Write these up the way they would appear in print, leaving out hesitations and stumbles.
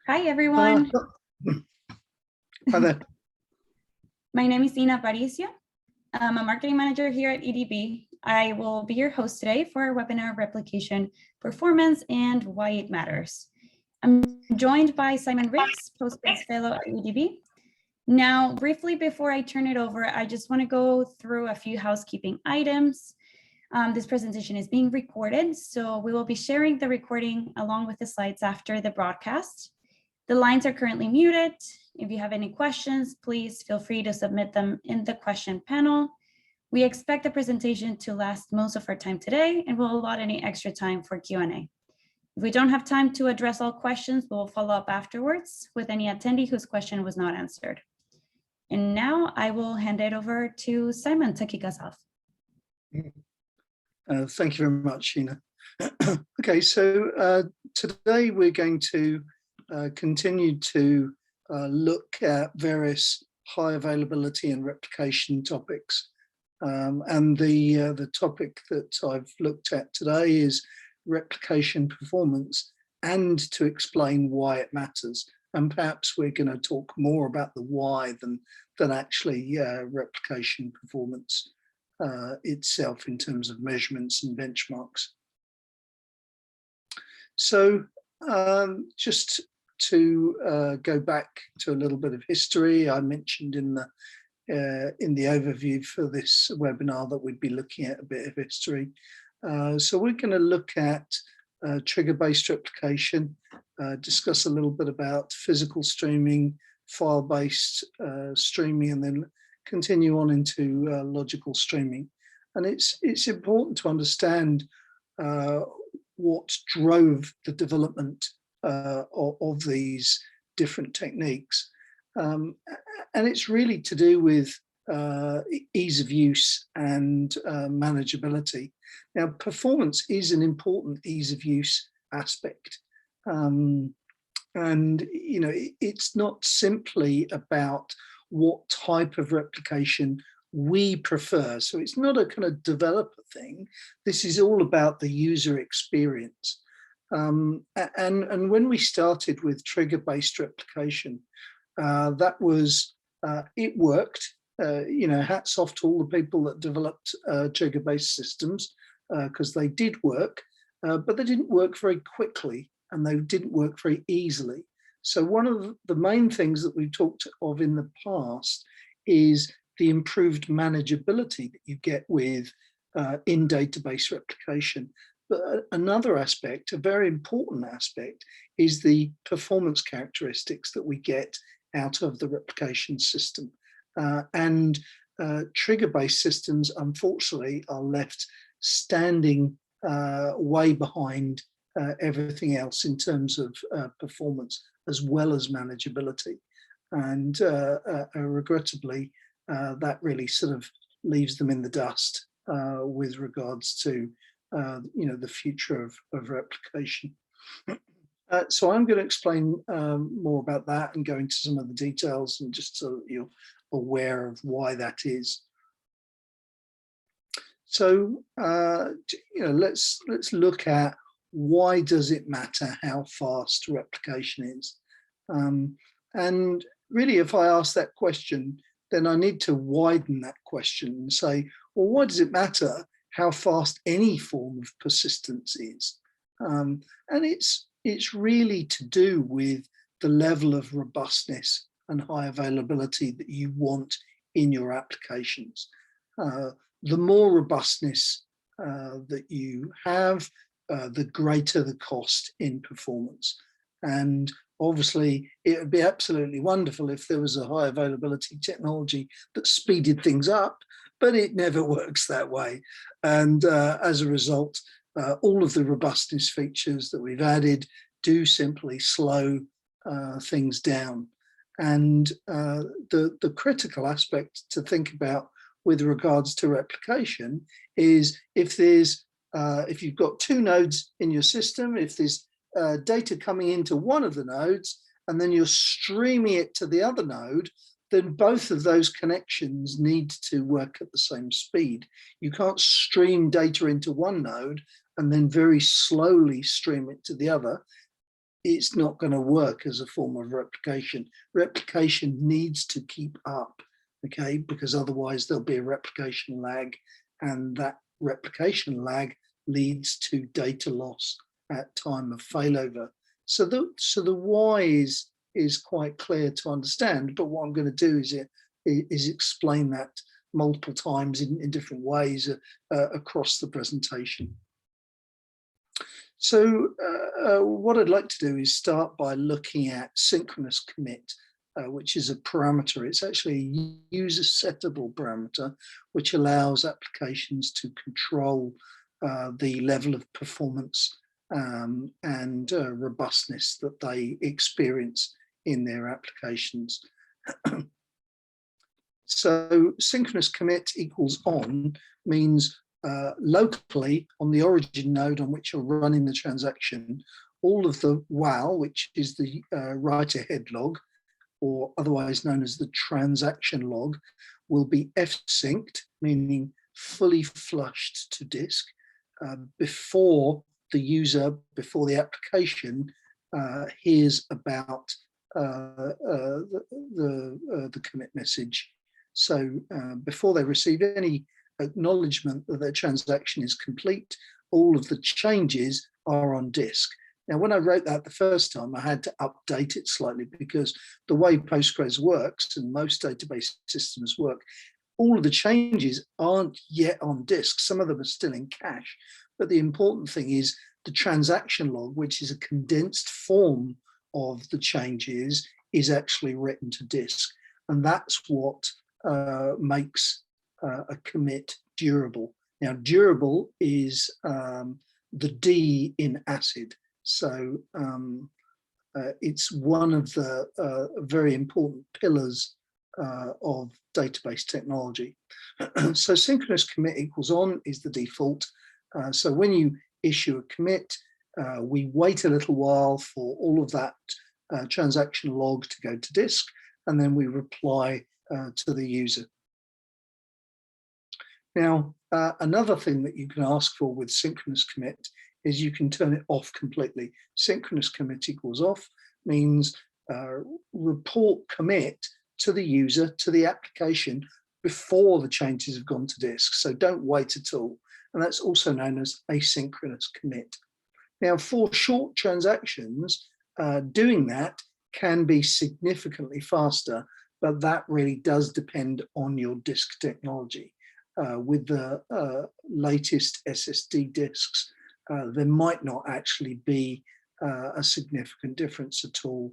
Hi, everyone. Hi there. My name is Ina Paricio. I'm a marketing manager here at EDB. I will be your host today for our webinar Replication Performance and Why It Matters. I'm joined by Simon Ricks, Postgres Fellow at EDB. Now, briefly before I turn it over, I just want to go through a few housekeeping items. This presentation is being recorded, so we will be sharing the recording along with the slides after the broadcast. The lines are currently muted. If you have any questions, please feel free to submit them in the question panel. We expect the presentation to last most of our time today, and we'll allot any extra time for Q&A. If we don't have time to address all questions, we'll follow up afterwards with any attendee whose question was not answered. And now I will hand it over to Simon to kick us off. Thank you very much, Sheena. Okay, so today we're going to continue to look at various high availability and replication topics. And the topic that I've looked at today is replication performance, and to explain why it matters. And perhaps we're going to talk more about the why than actually replication performance itself in terms of measurements and benchmarks. So just to go back to a little bit of history, I mentioned in the overview for this webinar that we'd be looking at a bit of history. So we're going to look at trigger-based replication, discuss a little bit about physical streaming, file-based streaming, and then continue on into logical streaming. And it's important to understand what drove the development of these different techniques. And it's really to do with ease of use and manageability. Now, performance is an important ease of use aspect. And, you know, it's not simply about what type of replication we prefer. So it's not a kind of developer thing. This is all about the user experience. And when we started with trigger-based replication, that was, it worked. You know, hats off to all the people that developed trigger-based systems, because they did work, but they didn't work very quickly and they didn't work very easily. So one of the main things that we talked of in the past is the improved manageability that you get with in database replication. But another aspect, a very important aspect, is the performance characteristics that we get out of the replication system. And trigger-based systems, unfortunately, are left standing way behind everything else in terms of performance as well as manageability. And regrettably, that really sort of leaves them in the dust with regards to you know, the future of replication. So I'm going to explain more about that and go into some of the details, and just so that you're aware of why that is. So you know, let's look at why does it matter how fast replication is. And really, if I ask that question, then I need to widen that question and say, well, why does it matter how fast any form of persistence is? And it's really to do with the level of robustness and high availability that you want in your applications. The more robustness that you have, the greater the cost in performance. And obviously, it would be absolutely wonderful if there was a high availability technology that speeded things up, but it never works that way. And as a result, all of the robustness features that we've added do simply slow things down. And the critical aspect to think about with regards to replication is if you've got two nodes in your system, if there's data coming into one of the nodes and then you're streaming it to the other node, then both of those connections need to work at the same speed. You can't stream data into one node and then very slowly stream it to the other. it's not going to work as a form of replication. Replication needs to keep up, okay, because otherwise there'll be a replication lag, and that replication lag leads to data loss at time of failover. So the why is quite clear to understand, but what I'm going to do is explain that multiple times in different ways across the presentation. So what I'd like to do is start by looking at synchronous commit, which is a parameter. It's actually a user settable parameter, which allows applications to control the level of performance and robustness that they experience in their applications. So synchronous commit equals on means locally on the origin node on which you're running the transaction, all of the WAL, which is the write ahead log, or otherwise known as the transaction log, will be f-synced, meaning fully flushed to disk before the user, before the application hears about the commit message. So before they receive any acknowledgement that their transaction is complete, all of the changes are on disk. Now, when I wrote that the first time, I had to update it slightly because the way Postgres works and most database systems work, all of the changes aren't yet on disk. Some of them are still in cache. But the important thing is the transaction log, which is a condensed form of the changes, is actually written to disk. And that's what makes a commit durable. Now, durable is the D in ACID. So it's one of the very important pillars of database technology. So synchronous commit equals on is the default. So when you issue a commit, we wait a little while for all of that transaction log to go to disk, and then we reply to the user. Now, another thing that you can ask for with synchronous commit is you can turn it off completely. Synchronous commit equals off means report commit to the user, to the application, before the changes have gone to disk. So don't wait at all. And that's also known as asynchronous commit. Now, for short transactions, doing that can be significantly faster, but that really does depend on your disk technology. With the latest SSD disks, there might not actually be a significant difference at all,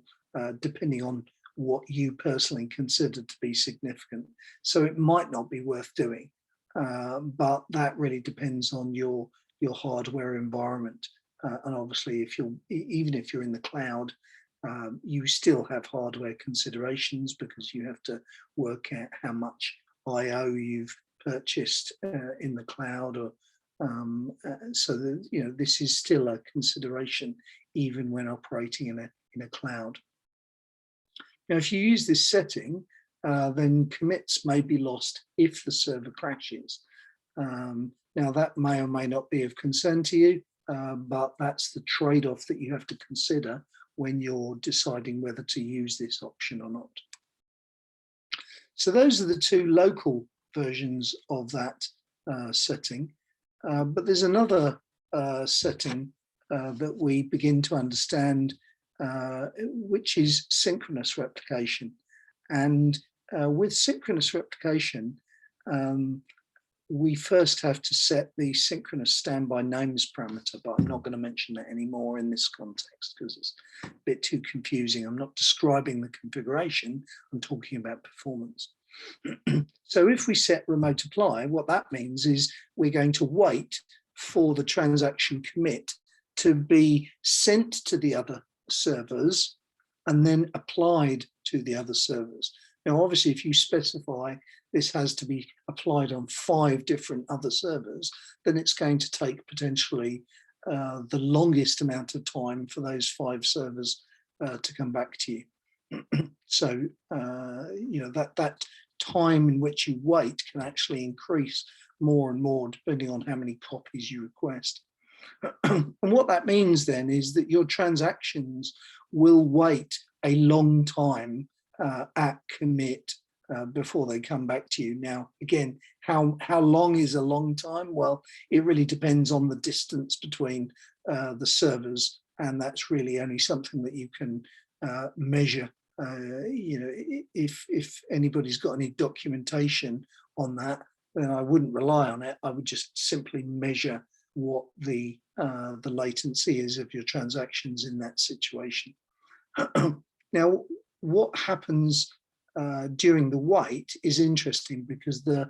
depending on what you personally consider to be significant. So it might not be worth doing, but that really depends on your hardware environment. And obviously, even if you're in the cloud, you still have hardware considerations because you have to work out how much I/O you've purchased in the cloud, or so that this is still a consideration even when operating in a cloud. Now, if you use this setting, then commits may be lost if the server crashes. Now, that may or may not be of concern to you, but that's the trade-off that you have to consider when you're deciding whether to use this option or not. So those are the two local versions of that setting, but there's another setting that we begin to understand, which is synchronous replication. And with synchronous replication, we first have to set the synchronous standby names parameter, but I'm not going to mention that anymore in this context because it's a bit too confusing. I'm not describing the configuration, I'm talking about performance. So if we set remote apply, what that means is we're going to wait for the transaction commit to be sent to the other servers and then applied to the other servers. Now, obviously, if you specify this has to be applied on 5 different other servers, then it's going to take potentially the longest amount of time for those 5 servers to come back to you. So, that time in which you wait can actually increase more and more depending on how many copies you request. And what that means then is that your transactions will wait a long time at commit before they come back to you. Now, again, how long is a long time? Well, it really depends on the distance between the servers, and that's really only something that you can measure. You know, if anybody's got any documentation on that, then I wouldn't rely on it. I would just simply measure what the latency is of your transactions in that situation. Now, what happens during the wait is interesting, because the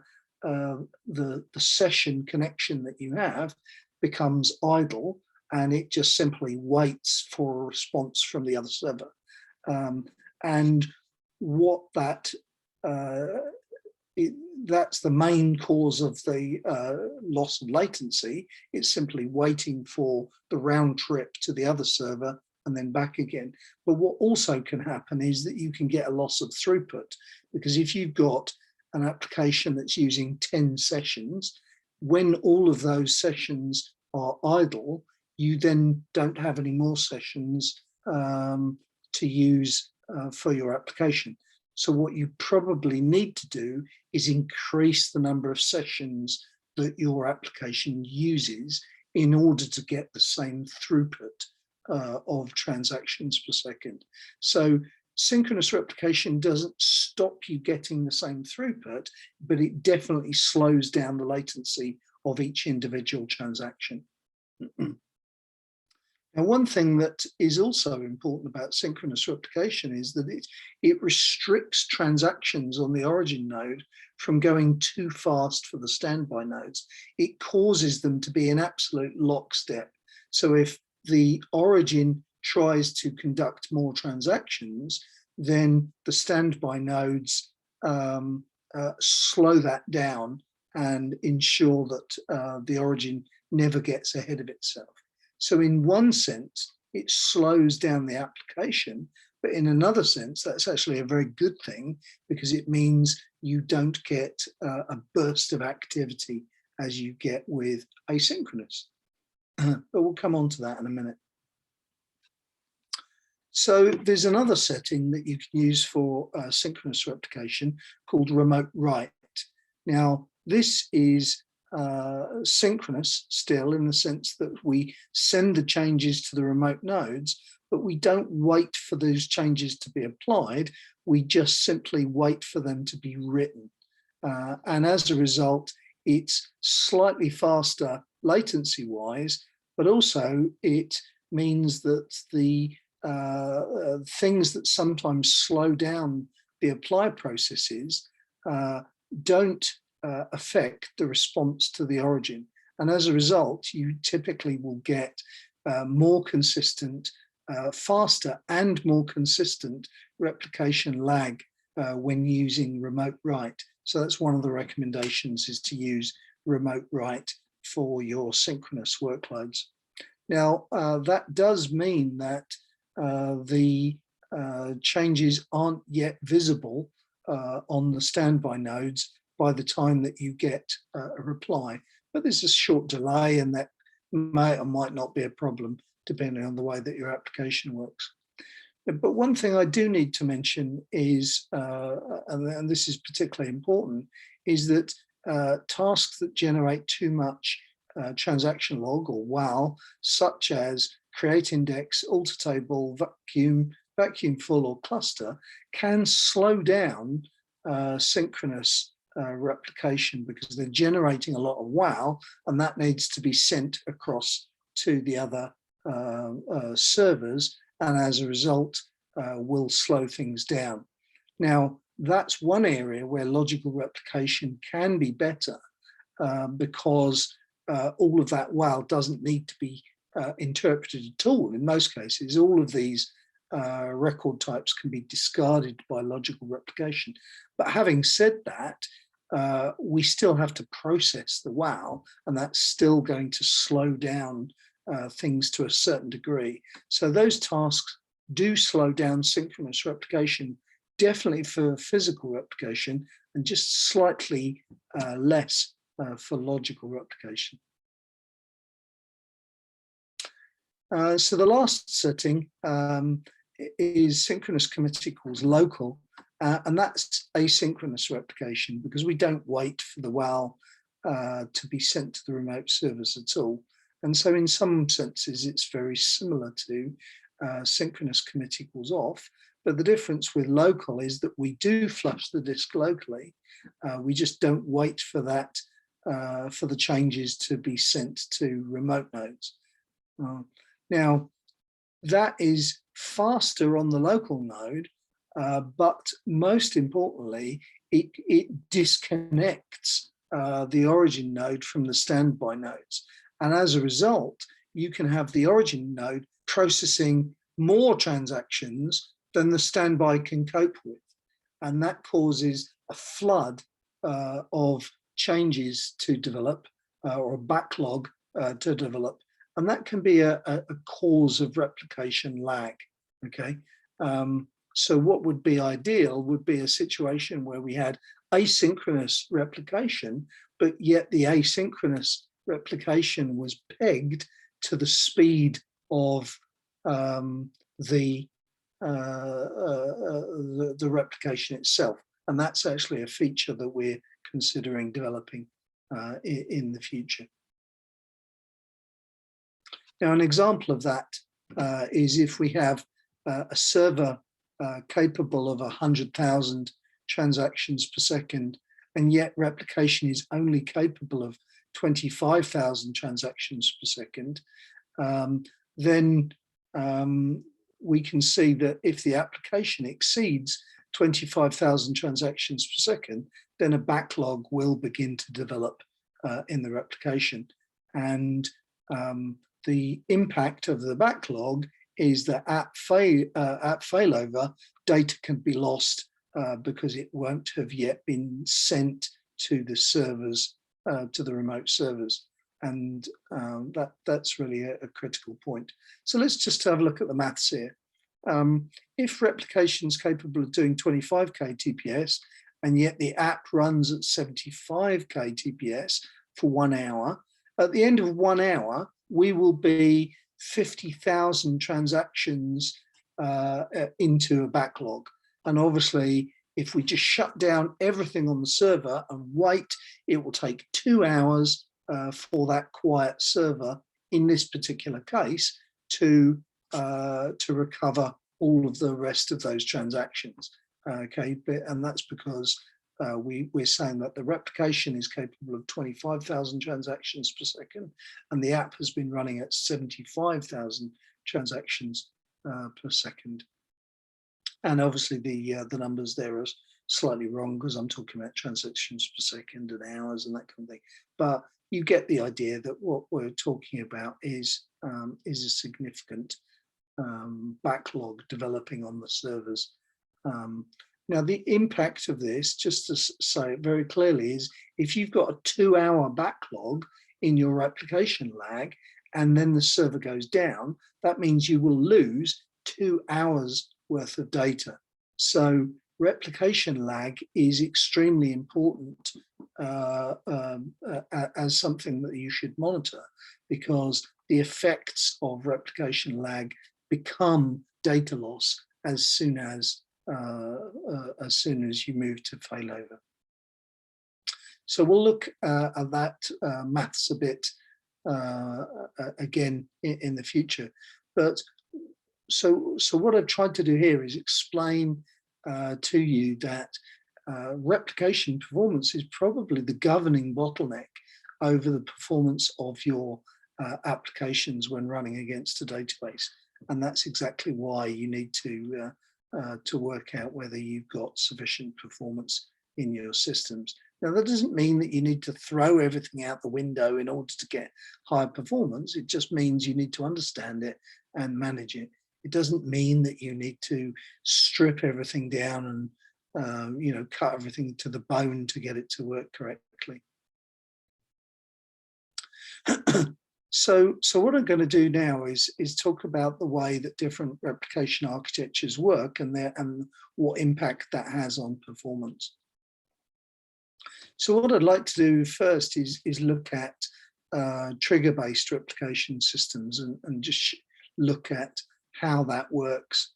session connection that you have becomes idle, and it just simply waits for a response from the other server. And what that that's the main cause of the loss of latency. It's simply waiting for the round trip to the other server and then back again. But what also can happen is that you can get a loss of throughput, because if you've got an application that's using 10 sessions, when all of those sessions are idle, you then don't have any more sessions to use for your application. So what you probably need to do is increase the number of sessions that your application uses in order to get the same throughput of transactions per second. So synchronous replication doesn't stop you getting the same throughput, but it definitely slows down the latency of each individual transaction. Now, one thing that is also important about synchronous replication is that it restricts transactions on the origin node from going too fast for the standby nodes. It causes them to be in absolute lockstep. So if the origin tries to conduct more transactions, then the standby nodes slow that down and ensure that the origin never gets ahead of itself. So in one sense, it slows down the application, but in another sense, that's actually a very good thing, because it means you don't get a burst of activity as you get with asynchronous. But we'll come on to that in a minute. So there's another setting that you can use for synchronous replication called remote write. Now, this is synchronous still, in the sense that we send the changes to the remote nodes, but we don't wait for those changes to be applied. We just simply wait for them to be written. And as a result, it's slightly faster latency wise, but also it means that the things that sometimes slow down the apply processes don't affect the response to the origin. And as a result, you typically will get more consistent, faster and more consistent replication lag when using remote write. So that's one of the recommendations, is to use remote write for your synchronous workloads. Now, that does mean that the changes aren't yet visible on the standby nodes by the time that you get a reply. But there's a short delay, and that may or might not be a problem depending on the way that your application works. But one thing I do need to mention is, and this is particularly important, is that tasks that generate too much transaction log, or WAL, such as create index, alter table, vacuum full, or cluster, can slow down synchronous replication, because they're generating a lot of WAL, and that needs to be sent across to the other servers, and as a result will slow things down. Now, that's one area where logical replication can be better, because all of that WAL doesn't need to be interpreted at all. In most cases, all of these record types can be discarded by logical replication. But having said that, we still have to process the WAL, and that's still going to slow down things to a certain degree. So those tasks do slow down synchronous replication, definitely for physical replication, and just slightly less for logical replication. So the last setting is synchronous commit equals local, and that's asynchronous replication, because we don't wait for the WAL to be sent to the remote servers at all. And so in some senses, it's very similar to synchronous commit equals off. But the difference with local is that we do flush the disk locally. We just don't wait for that, for the changes to be sent to remote nodes. Now, that is faster on the local node, but most importantly, it disconnects the origin node from the standby nodes. And as a result, you can have the origin node processing more transactions than the standby can cope with. And that causes a flood of changes to develop, or a backlog to develop. And that can be a cause of replication lag, okay? So what would be ideal would be a situation where we had asynchronous replication, but yet the asynchronous replication was pegged to the speed of the replication itself. And that's actually a feature that we're considering developing in the future. Now, an example of that is if we have a server capable of 100,000 transactions per second, and yet replication is only capable of 25,000 transactions per second, then we can see that if the application exceeds 25,000 transactions per second, then a backlog will begin to develop in the replication. And the impact of the backlog is that at failover, data can be lost because it won't have yet been sent to the servers, to the remote servers. And that's really a critical point. So let's just have a look at the maths here. If replication is capable of doing 25k TPS, and yet the app runs at 75k TPS for 1 hour, at the end of 1 hour, we will be 50,000 transactions into a backlog. And obviously, if we just shut down everything on the server and wait, it will take 2 hours for that quiet server, in this particular case, to recover all of the rest of those transactions. Okay, and that's because we're saying that the replication is capable of 25,000 transactions per second, and the app has been running at 75,000 transactions per second. And obviously the numbers there are slightly wrong because I'm talking about transactions per second and hours and that kind of thing. But you get the idea that what we're talking about is a significant backlog developing on the servers. Now, the impact of this, just to say it very clearly, is if you've got a 2-hour backlog in your replication lag and then the server goes down, that means you will lose 2 hours worth of data. So replication lag is extremely important as something that you should monitor, because the effects of replication lag become data loss as soon as you move to failover. So we'll look at that maths a bit again in the future. But so what I've tried to do here is explain to you that replication performance is probably the governing bottleneck over the performance of your applications when running against a database. And that's exactly why you need to work out whether you've got sufficient performance in your systems. Now, that doesn't mean that you need to throw everything out the window in order to get higher performance. It just means you need to understand it and manage it. It doesn't mean that you need to strip everything down and cut everything to the bone to get it to work correctly. So what I'm going to do now is talk about the way that different replication architectures work and what impact that has on performance. So what I'd like to do first is look at trigger-based replication systems and just look at how that works.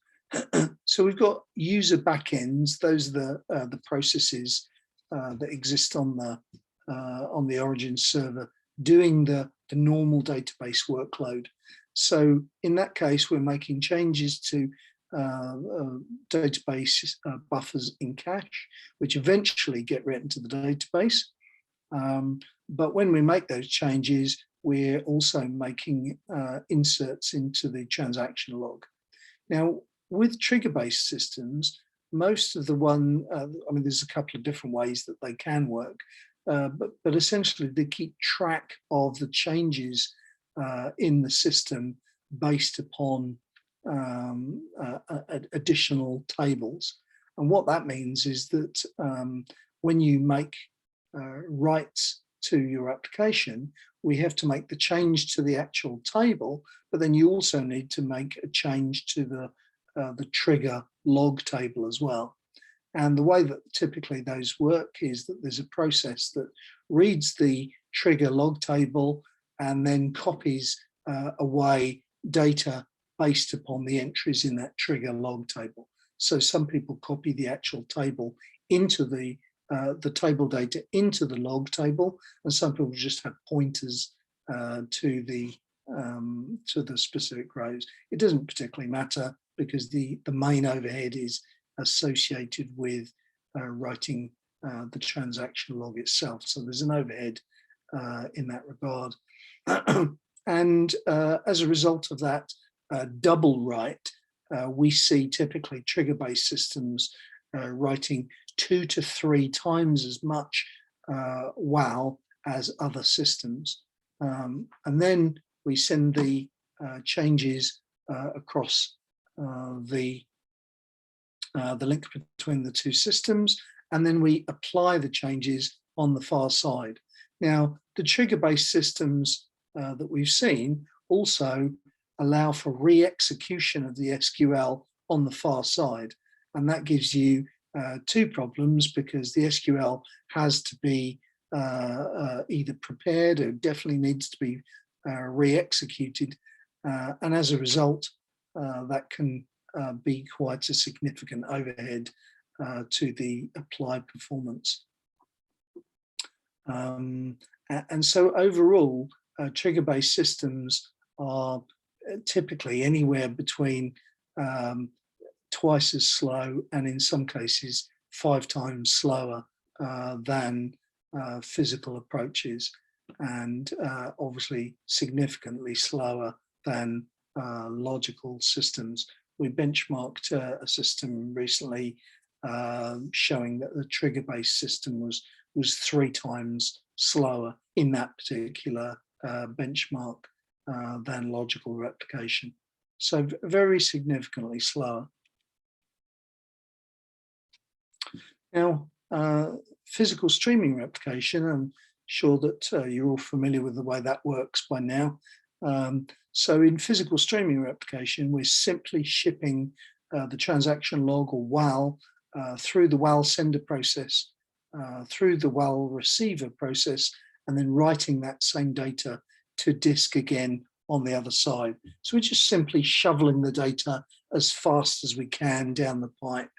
So we've got user backends. Those are the processes that exist on the Origin server doing the normal database workload. So in that case, we're making changes to database buffers in cache, which eventually get written to the database. But when we make those changes, we're also making inserts into the transaction log. Now, with trigger-based systems, most of the I mean, there's a couple of different ways that they can work, but essentially they keep track of the changes in the system based upon additional tables. And what that means is that when you make writes to your application, we have to make the change to the actual table, but then you also need to make a change to the trigger log table as well. And the way that typically those work is that there's a process that reads the trigger log table and then copies away data based upon the entries in that trigger log table. So some people copy the actual table into the table data into the log table, and some people just have pointers to the specific rows. It doesn't particularly matter because the main overhead is associated with writing the transaction log itself. So there's an overhead in that regard. And as a result of that double write, we see typically trigger-based systems writing 2 to 3 times as much WAL as other systems. And then we send the changes across the link between the two systems, and then we apply the changes on the far side. Now, the trigger-based systems that we've seen also allow for re-execution of the SQL on the far side, and that gives you 2 problems, because the SQL has to be either prepared or definitely needs to be re-executed, and as a result that can be quite a significant overhead to the applied performance. And so overall, trigger-based systems are typically anywhere between twice as slow, and in some cases 5 times slower than physical approaches, and obviously significantly slower than logical systems. We benchmarked a system recently showing that the trigger-based system was 3 times slower in that particular benchmark than logical replication. So very significantly slower. Now, physical streaming replication, I'm sure that you're all familiar with the way that works by now. So in physical streaming replication, we're simply shipping the transaction log, or WAL, through the WAL sender process, through the WAL receiver process, and then writing that same data to disk again on the other side. So we're just simply shoveling the data as fast as we can down the pipe.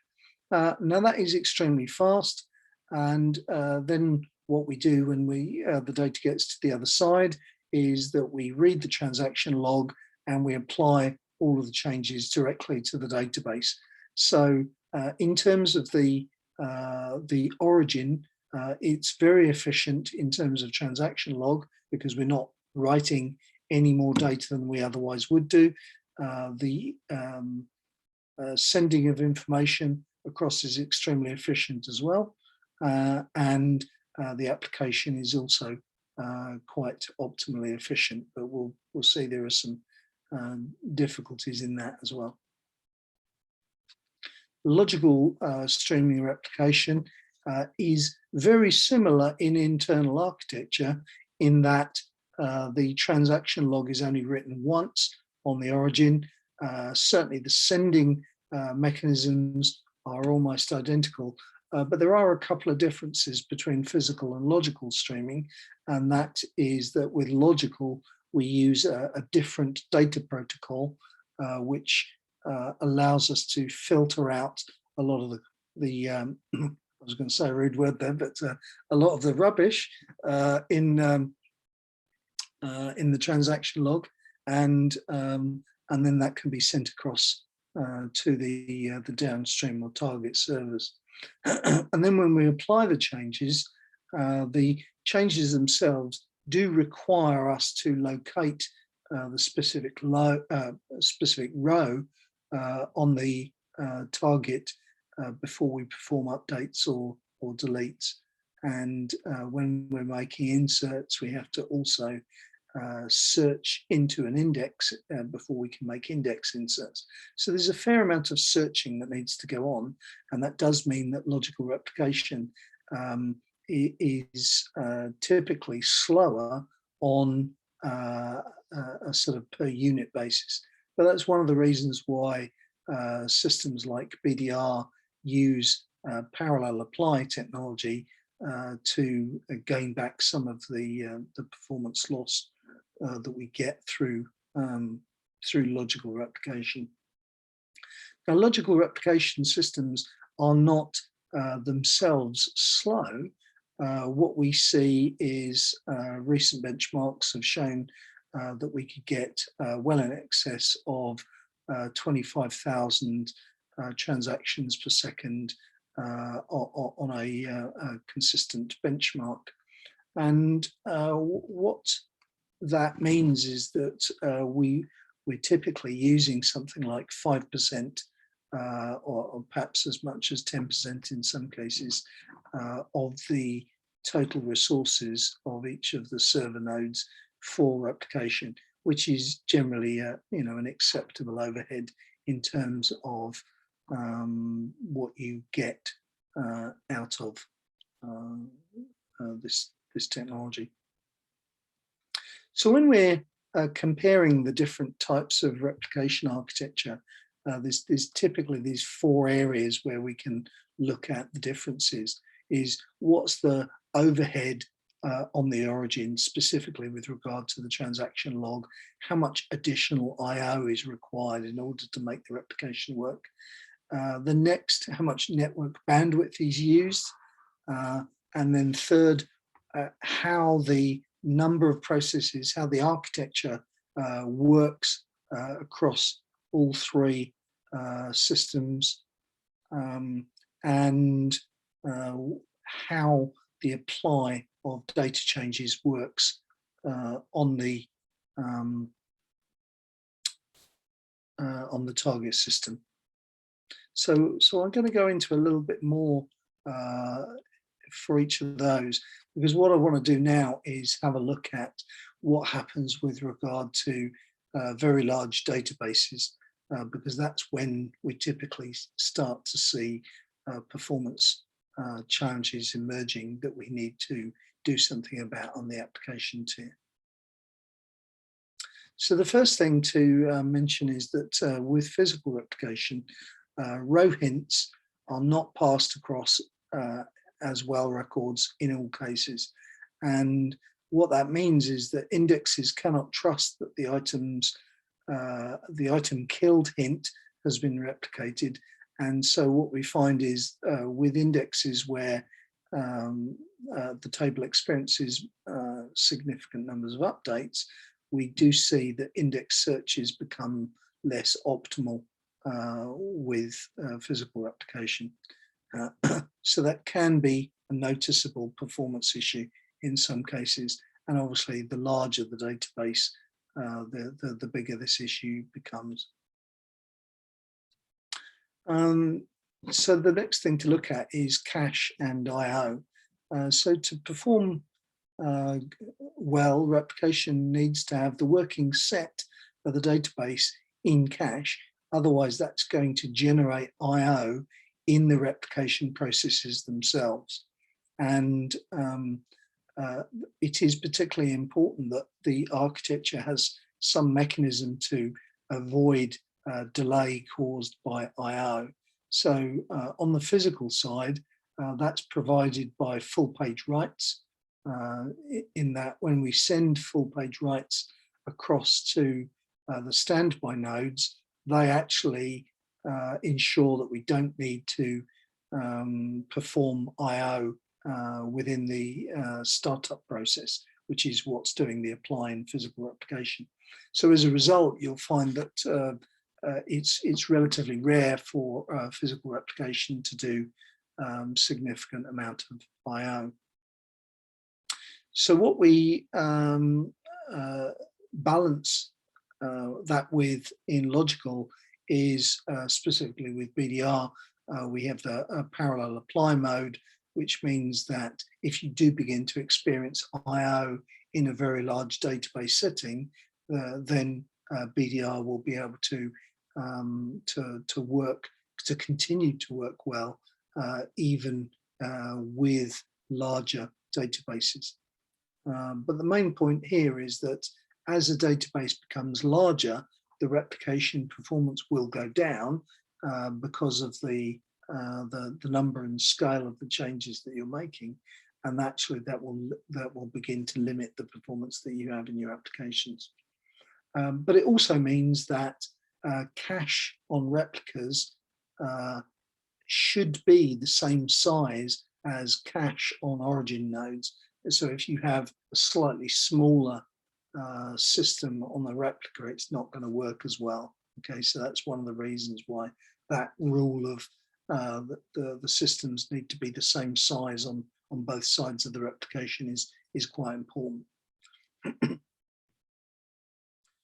Now that is extremely fast, and then what we do when the data gets to the other side is that we read the transaction log and we apply all of the changes directly to the database. So in terms of the origin, it's very efficient in terms of transaction log, because we're not writing any more data than we otherwise would do. The sending of information across is extremely efficient as well, and the application is also quite optimally efficient, but we'll see there are some difficulties in that as well. Logical streaming replication is very similar in internal architecture, in that the transaction log is only written once on the origin. Certainly the sending mechanisms are almost identical, but there are a couple of differences between physical and logical streaming, and that is that with logical, we use a different data protocol, which allows us to filter out a lot of the I was going to say a rude word there, but a lot of the rubbish in the transaction log, and then that can be sent across to the downstream or target servers. And then when we apply the changes themselves do require us to locate the specific row on the target before we perform updates or deletes. And when we're making inserts, we have to also search into an index before we can make index inserts. So there's a fair amount of searching that needs to go on, and that does mean that logical replication is typically slower on a sort of per unit basis. But that's one of the reasons why systems like BDR use parallel apply technology to gain back some of the performance loss that we get through logical replication. Now, logical replication systems are not themselves slow. What we see is recent benchmarks have shown that we could get well in excess of 25,000 transactions per second on a consistent benchmark. And what that means is that we're typically using something like 5% or perhaps as much as 10% in some cases of the total resources of each of the server nodes for replication, which is generally an acceptable overhead in terms of what you get out of this technology. So when we're comparing the different types of replication architecture, there's typically these four areas where we can look at the differences. Is what's the overhead on the origin, specifically with regard to the transaction log, how much additional I/O is required in order to make the replication work. The next, how much network bandwidth is used. And then third, how the number of processes, how the architecture works across all three systems, and how the apply of data changes works on the target system. So I'm going to go into a little bit more for each of those, because what I want to do now is have a look at what happens with regard to very large databases, because that's when we typically start to see performance challenges emerging that we need to do something about on the application tier. So the first thing to mention is that with physical replication, row hints are not passed across as well records in all cases. And what that means is that indexes cannot trust that the item killed hint has been replicated. And so what we find is with indexes where the table experiences significant numbers of updates, we do see that index searches become less optimal with physical replication. So that can be a noticeable performance issue in some cases. And obviously the larger the database, the bigger this issue becomes. So the next thing to look at is cache and I/O. So to perform well, replication needs to have the working set of the database in cache. Otherwise, that's going to generate I/O in the replication processes themselves. And it is particularly important that the architecture has some mechanism to avoid delay caused by I/O. So on the physical side, that's provided by full page writes, in that when we send full page writes across to the standby nodes, they actually ensure that we don't need to perform I/O within the startup process, which is what's doing the apply in physical replication. So as a result, you'll find that it's relatively rare for physical replication to do significant amount of I/O. So what we balance that with in logical is specifically with BDR, we have the parallel apply mode, which means that if you do begin to experience I/O in a very large database setting, then BDR will be able to work, to continue to work well, even with larger databases. But the main point here is that as a database becomes larger, the replication performance will go down because of the number and scale of the changes that you're making, and actually that will begin to limit the performance that you have in your applications. But it also means that cache on replicas should be the same size as cache on origin nodes. So if you have a slightly smaller system on the replica, it's not going to work as well. Okay, so that's one of the reasons why that rule of the systems need to be the same size on both sides of the replication is quite important.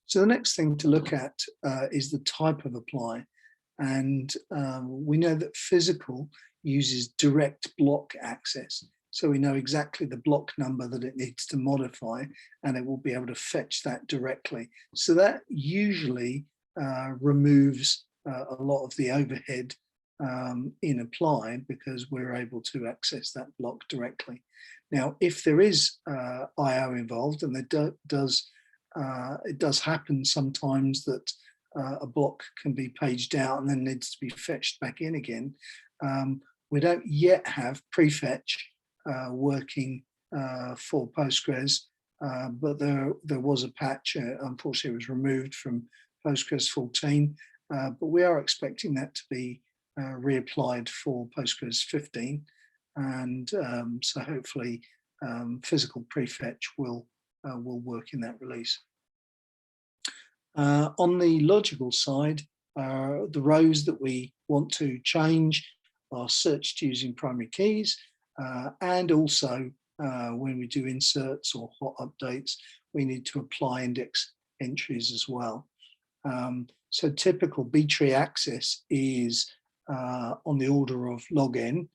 So the next thing to look at is the type of apply. And we know that physical uses direct block access. So we know exactly the block number that it needs to modify, and it will be able to fetch that directly. So that usually removes a lot of the overhead in apply, because we're able to access that block directly. Now, if there is I/O involved, and it does happen sometimes that a block can be paged out and then needs to be fetched back in again. We don't yet have prefetch working for Postgres, but there was a patch. Unfortunately, it was removed from Postgres 14, but we are expecting that to be reapplied for Postgres 15, and so hopefully physical prefetch will work in that release. On the logical side, the rows that we want to change are searched using primary keys, and also when we do inserts or hot updates, we need to apply index entries as well. So typical B-tree access is on the order of log n.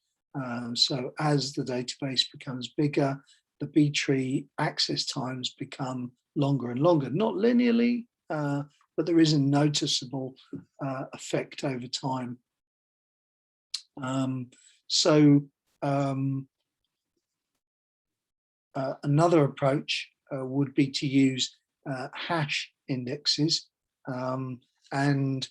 So as the database becomes bigger, the B-tree access times become longer and longer, not linearly, but there is a noticeable effect over time. Another approach would be to use hash indexes, and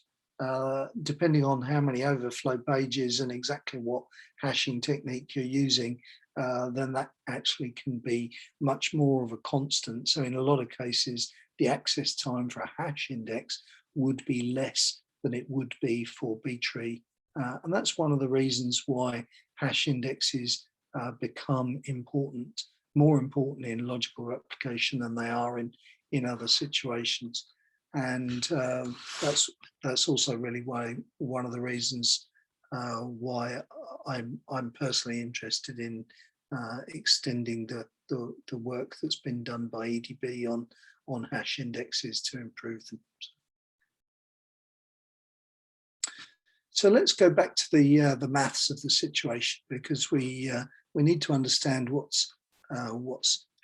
depending on how many overflow pages and exactly what hashing technique you're using, then that actually can be much more of a constant. So in a lot of cases, the access time for a hash index would be less than it would be for B-tree. And that's one of the reasons why hash indexes become important, more important in logical replication than they are in other situations. And that's also really one of the reasons why I'm personally interested in extending the work that's been done by EDB on hash indexes to improve them. So let's go back to the maths of the situation, because we need to understand what's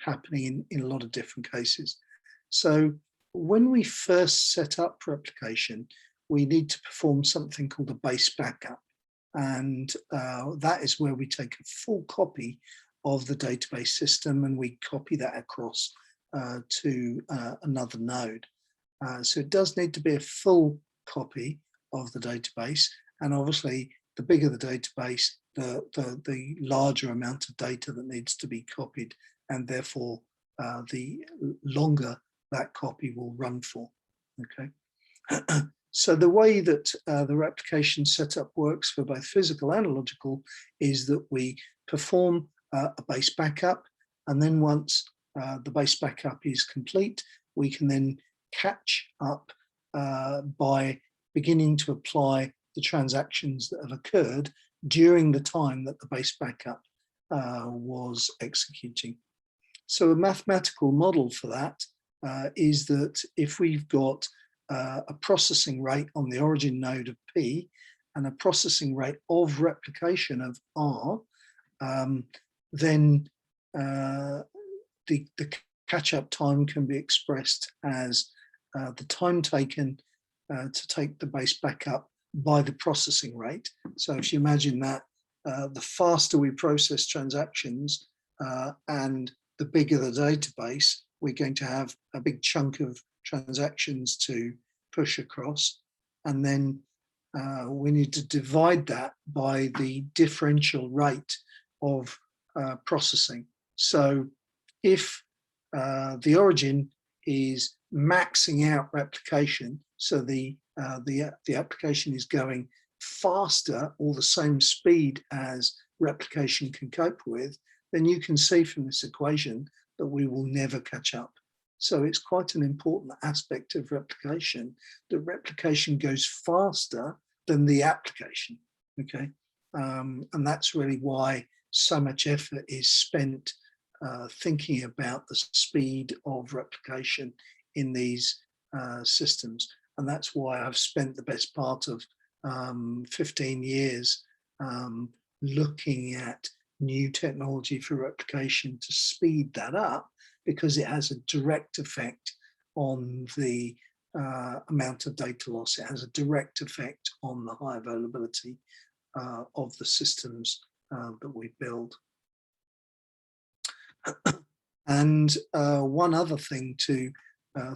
happening in a lot of different cases. So when we first set up replication, we need to perform something called a base backup, and that is where we take a full copy of the database system and we copy that across to another node. So it does need to be a full copy of the database, and obviously the bigger the database, the larger amount of data that needs to be copied, and therefore the longer that copy will run for. Okay. So the way that the replication setup works for both physical and logical is that we perform a base backup, and then once the base backup is complete, we can then catch up by beginning to apply the transactions that have occurred during the time that the base backup was executing. So a mathematical model for that is that if we've got a processing rate on the origin node of P and a processing rate of replication of R, then the catch-up time can be expressed as the time taken to take the base backup by the processing rate. So if you imagine that the faster we process transactions and the bigger the database, we're going to have a big chunk of transactions to push across, and then we need to divide that by the differential rate of processing. So if the origin is maxing out replication, so the application is going faster or the same speed as replication can cope with, then you can see from this equation that we will never catch up. So it's quite an important aspect of replication, that replication goes faster than the application, okay? And that's really why so much effort is spent thinking about the speed of replication in these systems. And that's why I've spent the best part of 15 years looking at new technology for replication to speed that up, because it has a direct effect on the amount of data loss. It has a direct effect on the high availability of the systems that we build. And one other thing to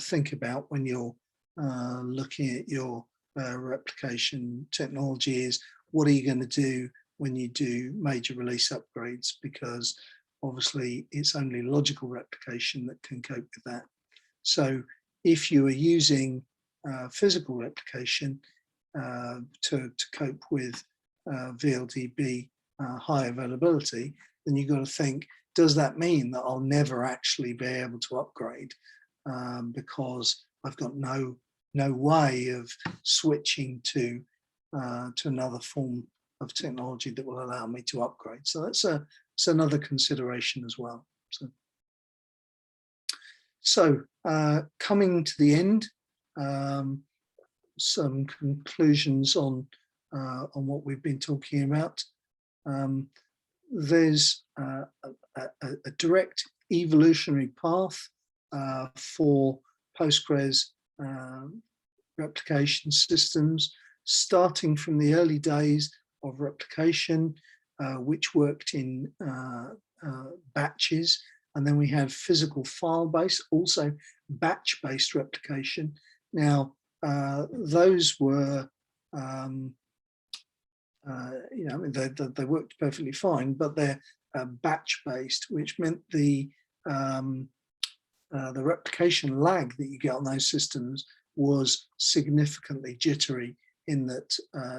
think about when you're looking at your replication technology is, what are you going to do when you do major release upgrades? Because obviously it's only logical replication that can cope with that. So if you are using physical replication to cope with VLDB high availability, then you've got to think, does that mean that I'll never actually be able to upgrade because I've got no way of switching to another form of technology that will allow me to upgrade? So that's another consideration as well. So coming to the end, some conclusions on what we've been talking about. There's a direct evolutionary path for Postgres replication systems, starting from the early days of replication, which worked in batches, and then we have physical file-based, also batch-based replication. Now, those were, they worked perfectly fine, but they're batch-based, which meant the replication lag that you get on those systems was significantly jittery, in that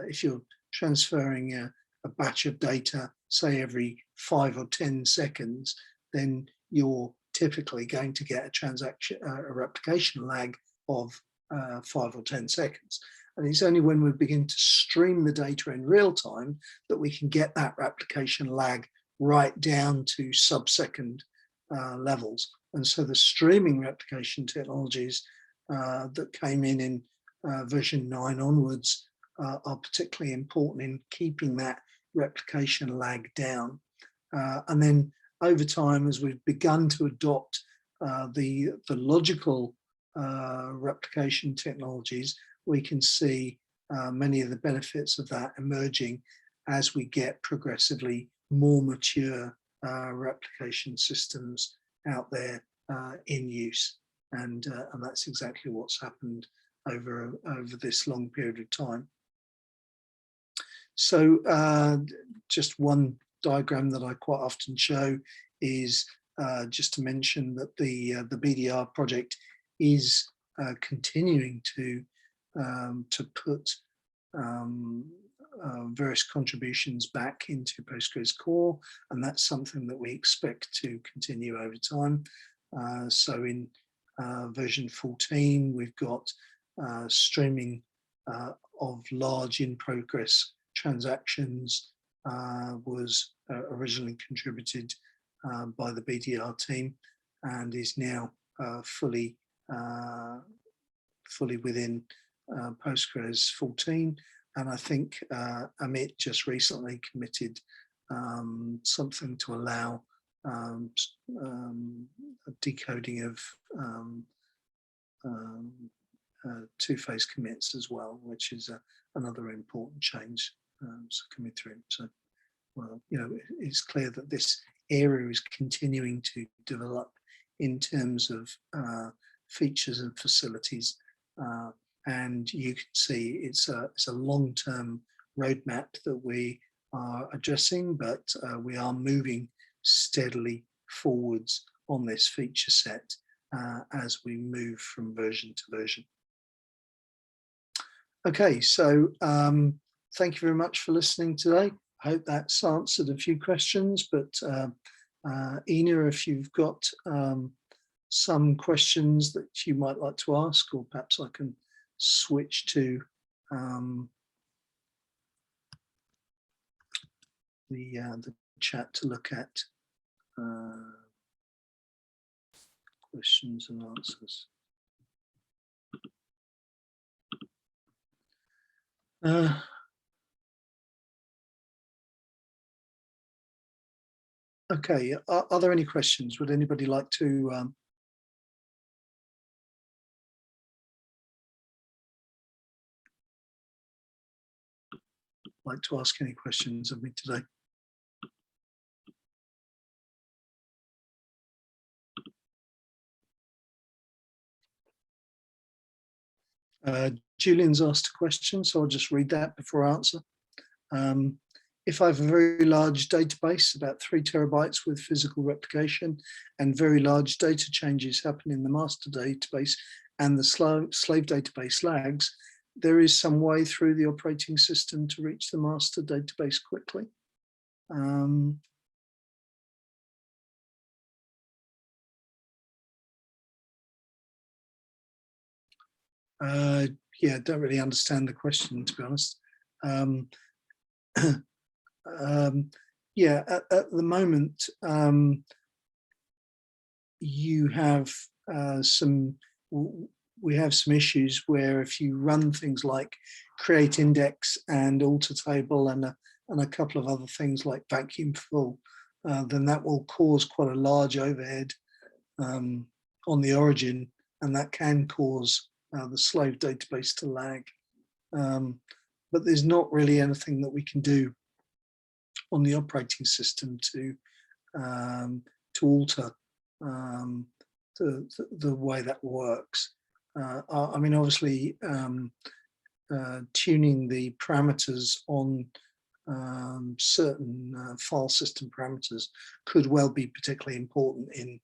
if you're transferring a batch of data, say every 5 or 10 seconds, then you're typically going to get a replication lag of 5 or 10 seconds. And it's only when we begin to stream the data in real time that we can get that replication lag right down to sub-second levels. And so the streaming replication technologies that came in version 9 onwards are particularly important in keeping that replication lag down. And then over time, as we've begun to adopt the logical replication technologies, we can see many of the benefits of that emerging as we get progressively more mature replication systems out there in use. And that's exactly what's happened over this long period of time. So just one diagram that I quite often show is just to mention that the BDR project is continuing to put various contributions back into Postgres core, and that's something that we expect to continue over time. So in version 14, we've got streaming of large in-progress transactions was originally contributed by the BDR team and is now fully within Postgres 14. And I think Amit just recently committed something to allow decoding of two-phase commits as well, which is another important change coming through. So, well, you know, it's clear that this area is continuing to develop in terms of features and facilities, and you can see it's a long-term roadmap that we are addressing, but we are moving steadily forwards on this feature set as we move from version to version. Okay, so thank you very much for listening today. I hope that's answered a few questions, but Ina, if you've got some questions that you might like to ask, or perhaps I can switch to the chat to look at questions and answers. Okay, are there any questions? Would anybody like to ask any questions of me today? Julian's asked a question, so I'll just read that before I answer. If I have a very large database, about 3 terabytes with physical replication, and very large data changes happen in the master database and the slave database lags, there is some way through the operating system to reach the master database quickly. Yeah, don't really understand the question, to be honest. Yeah, at the moment, you have we have some issues where if you run things like create index and alter table and a couple of other things like vacuum fill, then that will cause quite a large overhead on the origin, and that can cause the slave database to lag. But there's not really anything that we can do on the operating system to alter the way that works. I mean, obviously, tuning the parameters on certain file system parameters could well be particularly important in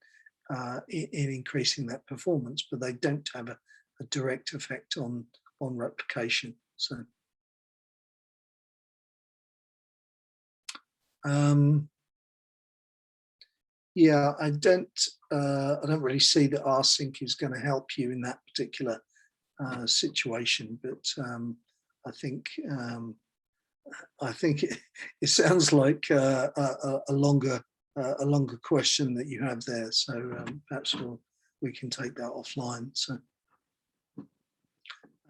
increasing that performance, but they don't have a direct effect on replication. So. Yeah, I don't really see that rsync is going to help you in that particular situation, but I think it sounds like a longer question that you have there. So perhaps we can take that offline. So,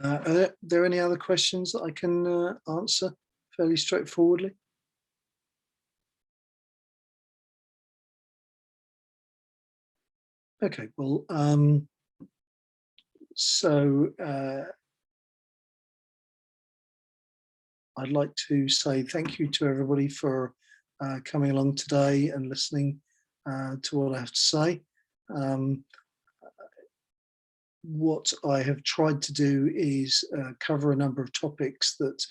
are there any other questions that I can answer fairly straightforwardly? Okay, well, so I'd like to say thank you to everybody for coming along today and listening to what I have to say. What I have tried to do is cover a number of topics that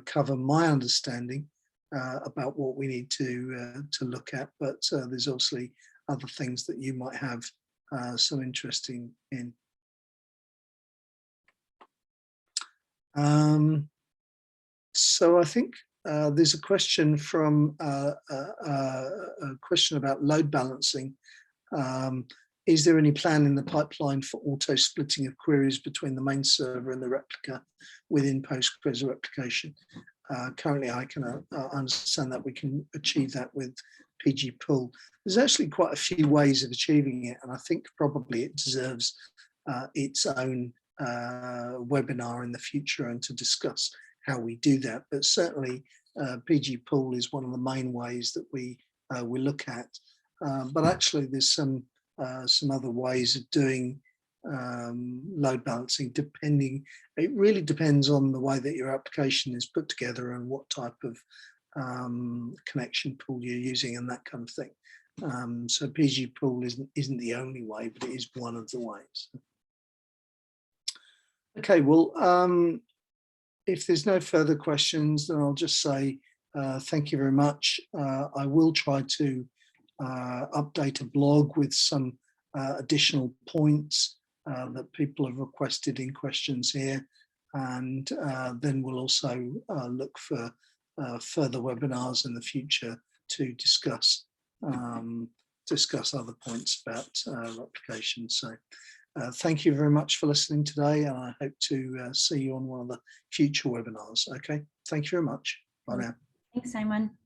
cover my understanding about what we need to look at, but there's obviously other things that you might have some interest in. So I think there's a question from a question about load balancing. Is there any plan in the pipeline for auto splitting of queries between the main server and the replica within Postgres replication? Currently, I can understand that we can achieve that with PG pool. There's actually quite a few ways of achieving it, and I think probably it deserves its own webinar in the future and to discuss how we do that. But certainly, PG pool is one of the main ways that we look at. But actually, there's some other ways of doing load balancing, depending. It really depends on the way that your application is put together and what type of connection pool you're using and that kind of thing. So PG pool isn't the only way, but it is one of the ways. Okay, well, if there's no further questions, then I'll just say thank you very much. I will try to update a blog with some additional points that people have requested in questions here, and then we'll also look for further webinars in the future to discuss other points about replication. So thank you very much for listening today, and I hope to see you on one of the future webinars. Okay, thank you very much. Bye now. Thanks, Simon.